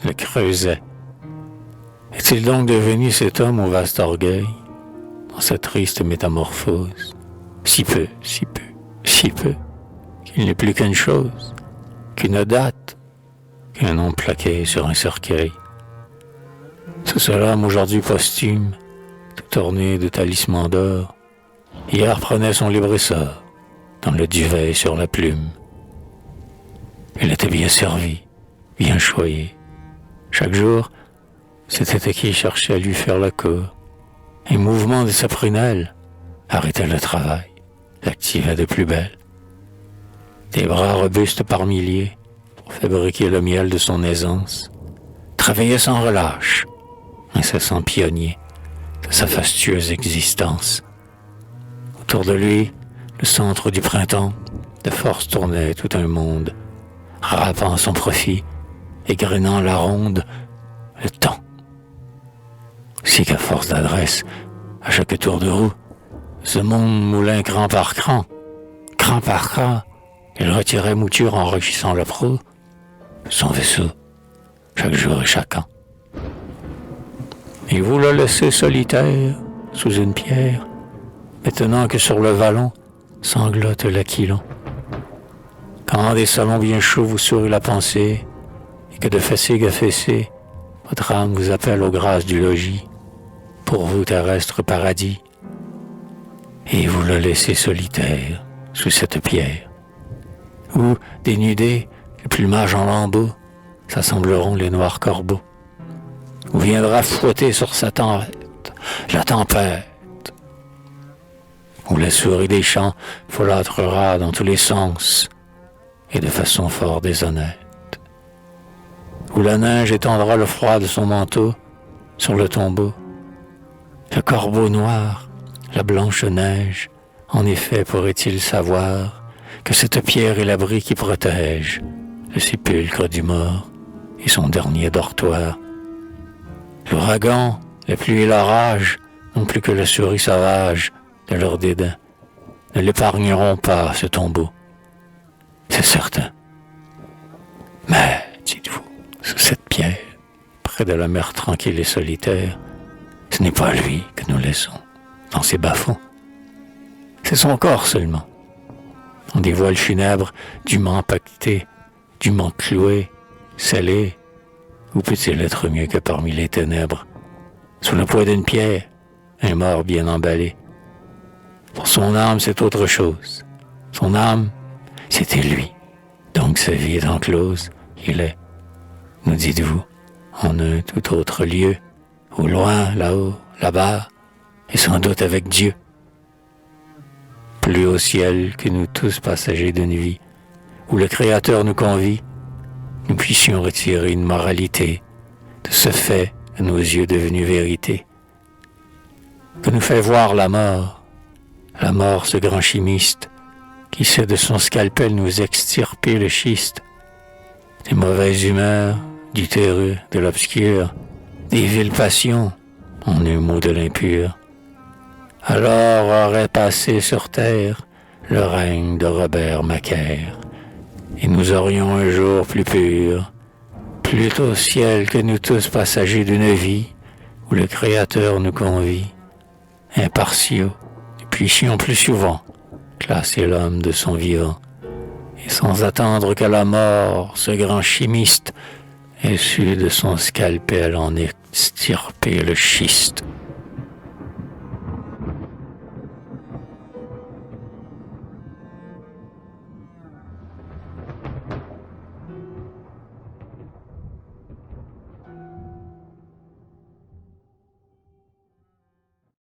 le creusait. Est-il donc devenu cet homme au vaste orgueil, dans sa triste métamorphose, si peu, si peu, si peu, qu'il n'est plus qu'une chose, qu'une date, qu'un nom plaqué sur un cercueil. Ce seul homme aujourd'hui posthume, tout orné de talismans d'or, hier prenait son libre essor, dans le duvet sur la plume. Il était bien servi, bien choyé. Chaque jour, c'était qui cherchait à lui faire la cour. Un mouvement de sa prunelle arrêtait le travail, l'activait de plus belle. Des bras robustes par milliers, pour fabriquer le miel de son aisance, travaillait sans relâche, incessant pionnier de sa fastueuse existence. Autour de lui, le centre du printemps, de force tournait tout un monde, râpant son profit, égrenant la ronde, le temps. Si qu'à force d'adresse, à chaque tour de roue, ce monde moulin cran par cran, il retirait mouture enrichissant la proue, son vaisseau, chaque jour et chaque an. Il vous l'a laissé solitaire, sous une pierre, maintenant que sur le vallon sanglote l'aquilon. Quand des salons bien chauds vous sourit la pensée, et que de fatigue affaissée, votre âme vous appelle aux grâces du logis, pour vous terrestre paradis, et vous le laissez solitaire sous cette pierre, où, dénudés, le plumage en lambeaux, s'assembleront les noirs corbeaux, où viendra fouetter sur sa tête la tempête, où la souris des champs folâtrera dans tous les sens, et de façon fort déshonnête, où la neige étendra le froid de son manteau sur le tombeau. Le corbeau noir, la blanche neige, en effet pourrait-il savoir que cette pierre est l'abri qui protège le sépulcre du mort et son dernier dortoir. L'ouragan, la pluie et l'orage, non plus que la souris sauvage de leur dédain, ne l'épargneront pas, ce tombeau. C'est certain. Mais, dites-vous, sous cette pierre, près de la mer tranquille et solitaire, ce n'est pas lui que nous laissons dans ses bas-fonds. C'est son corps seulement. On des voiles funèbres dûment pactés, dûment cloués, scellés. Où peut-il être mieux que parmi les ténèbres, sous le poids d'une pierre, un mort bien emballé? Pour son âme, c'est autre chose. Son âme, c'était lui. Donc sa vie est enclose, il est, nous dites-vous, en un tout autre lieu, au loin, là-haut, là-bas, et sans doute avec Dieu. Plus au ciel que nous tous passagers d'une vie, où le Créateur nous convie, nous puissions retirer une moralité de ce fait à nos yeux devenu vérité, que nous fait voir la mort, ce grand chimiste, qui sait de son scalpel nous extirper le schiste, des mauvaises humeurs, du terreux, de l'obscur, des viles passions, en un mot de l'impur. Alors aurait passé sur terre le règne de Robert Macaire, et nous aurions un jour plus pur, plus au ciel que nous tous passagers d'une vie, où le Créateur nous convie, impartiaux, nous puissions plus souvent classer l'homme de son vivant, et sans attendre que la mort, ce grand chimiste, ait su de son scalpel en extirper le schiste.